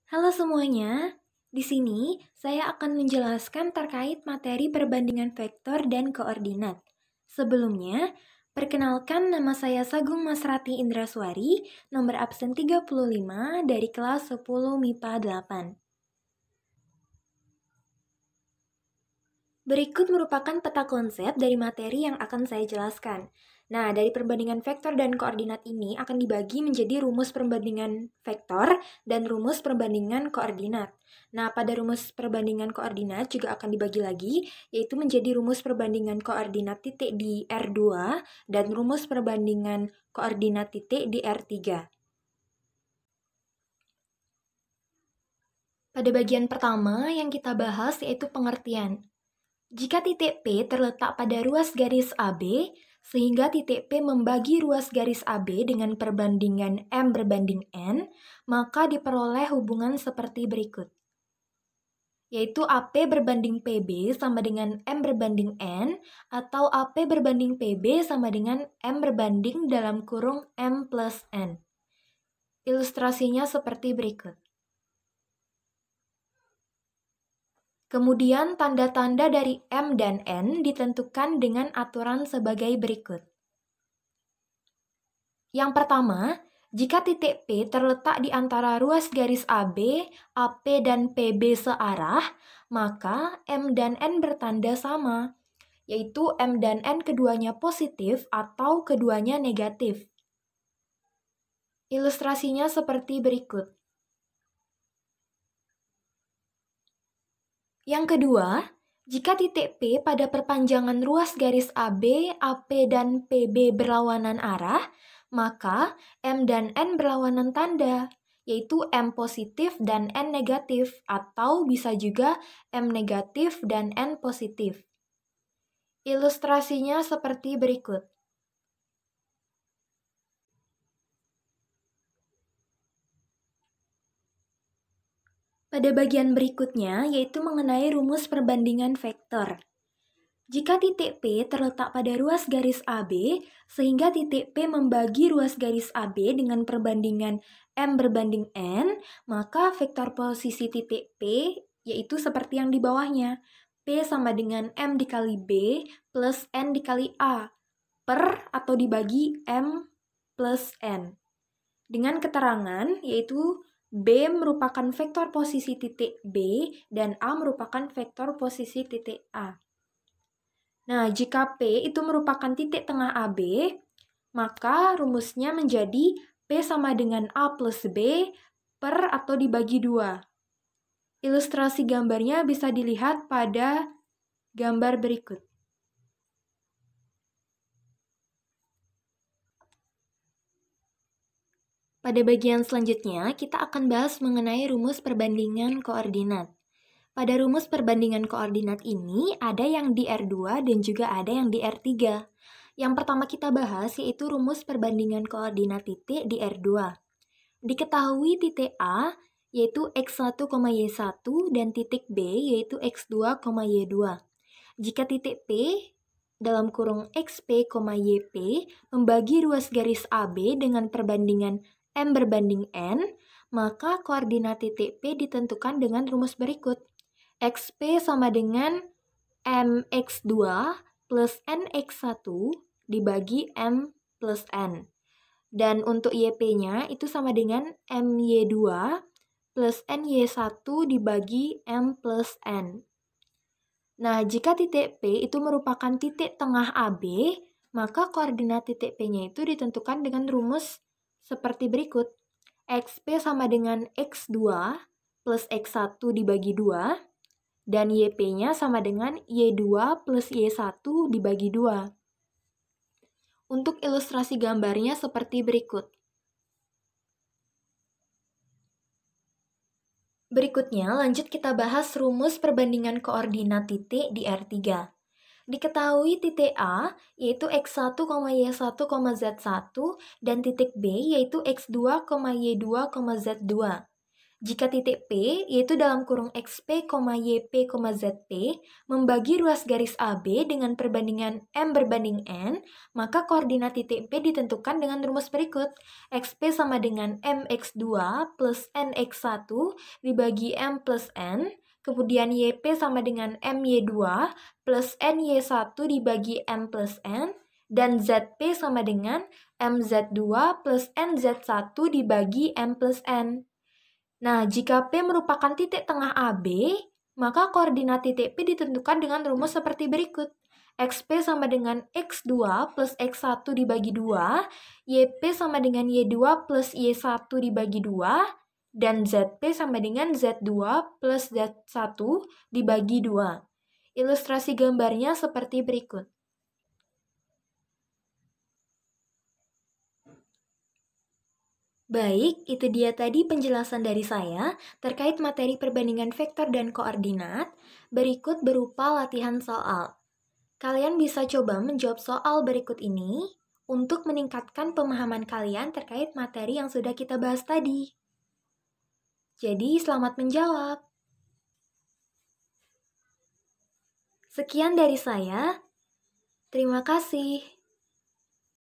Halo semuanya, di sini saya akan menjelaskan terkait materi perbandingan vektor dan koordinat. Sebelumnya, perkenalkan nama saya Sagung Masrati Indraswari, nomor absen 35 dari kelas 10 MIPA 8. Berikut merupakan peta konsep dari materi yang akan saya jelaskan. Nah, dari perbandingan vektor dan koordinat ini akan dibagi menjadi rumus perbandingan vektor dan rumus perbandingan koordinat. Nah, pada rumus perbandingan koordinat juga akan dibagi lagi, yaitu menjadi rumus perbandingan koordinat titik di R2 dan rumus perbandingan koordinat titik di R3. Pada bagian pertama yang kita bahas yaitu pengertian. Jika titik P terletak pada ruas garis AB, sehingga titik P membagi ruas garis AB dengan perbandingan M berbanding N, maka diperoleh hubungan seperti berikut. Yaitu AP berbanding PB sama dengan M berbanding N, atau AP berbanding PB sama dengan M berbanding dalam kurung M plus N. Ilustrasinya seperti berikut. Kemudian tanda-tanda dari M dan N ditentukan dengan aturan sebagai berikut. Yang pertama, jika titik P terletak di antara ruas garis AB, AP, dan PB searah, maka M dan N bertanda sama, yaitu M dan N keduanya positif atau keduanya negatif. Ilustrasinya seperti berikut. Yang kedua, jika titik P pada perpanjangan ruas garis AB, AP, dan PB berlawanan arah, maka M dan N berlawanan tanda, yaitu M positif dan N negatif, atau bisa juga M negatif dan N positif. Ilustrasinya seperti berikut. Pada bagian berikutnya, yaitu mengenai rumus perbandingan vektor. Jika titik P terletak pada ruas garis AB, sehingga titik P membagi ruas garis AB dengan perbandingan M berbanding N, maka vektor posisi titik P yaitu seperti yang di bawahnya. P sama dengan M dikali B plus N dikali A, per atau dibagi M plus N. Dengan keterangan yaitu B merupakan vektor posisi titik B dan A merupakan vektor posisi titik A. Nah, jika P itu merupakan titik tengah AB, maka rumusnya menjadi P sama dengan A plus B per atau dibagi 2. Ilustrasi gambarnya bisa dilihat pada gambar berikut. Pada bagian selanjutnya, kita akan bahas mengenai rumus perbandingan koordinat. Pada rumus perbandingan koordinat ini, ada yang di R2 dan juga ada yang di R3. Yang pertama kita bahas yaitu rumus perbandingan koordinat titik di R2. Diketahui titik A yaitu X1, Y1 dan titik B yaitu X2, Y2. Jika titik P dalam kurung XP, YP membagi ruas garis AB dengan perbandingan M berbanding N, maka koordinat titik P ditentukan dengan rumus berikut. XP sama dengan MX2 plus NX1 dibagi M plus N. Dan untuk YP-nya itu sama dengan MY2 plus NY1 dibagi M plus N. Nah, jika titik P itu merupakan titik tengah AB, maka koordinat titik P-nya itu ditentukan dengan rumus seperti berikut. XP sama dengan X2 plus X1 dibagi 2, dan YP-nya sama dengan Y2 plus Y1 dibagi 2. Untuk ilustrasi gambarnya seperti berikut. Berikutnya, lanjut kita bahas rumus perbandingan koordinat titik di R3. Diketahui titik A yaitu X1, Y1, Z1 dan titik B yaitu X2, Y2, Z2. Jika titik P, yaitu dalam kurung XP, YP, ZP, membagi ruas garis AB dengan perbandingan M berbanding N, maka koordinat titik P ditentukan dengan rumus berikut. XP sama dengan MX2 plus NX1 dibagi M plus N, kemudian YP sama dengan MY2 plus NY1 dibagi M plus N, dan ZP sama dengan MZ2 plus NZ1 dibagi M plus N. Nah, jika P merupakan titik tengah AB, maka koordinat titik P ditentukan dengan rumus seperti berikut. XP sama dengan X2 plus X1 dibagi 2, YP sama dengan Y2 plus Y1 dibagi 2, dan ZP sama dengan Z2 plus Z1 dibagi 2. Ilustrasi gambarnya seperti berikut. Baik, itu dia tadi penjelasan dari saya terkait materi perbandingan vektor dan koordinat. Berikut berupa latihan soal. Kalian bisa coba menjawab soal berikut ini untuk meningkatkan pemahaman kalian terkait materi yang sudah kita bahas tadi. Jadi, selamat menjawab. Sekian dari saya. Terima kasih.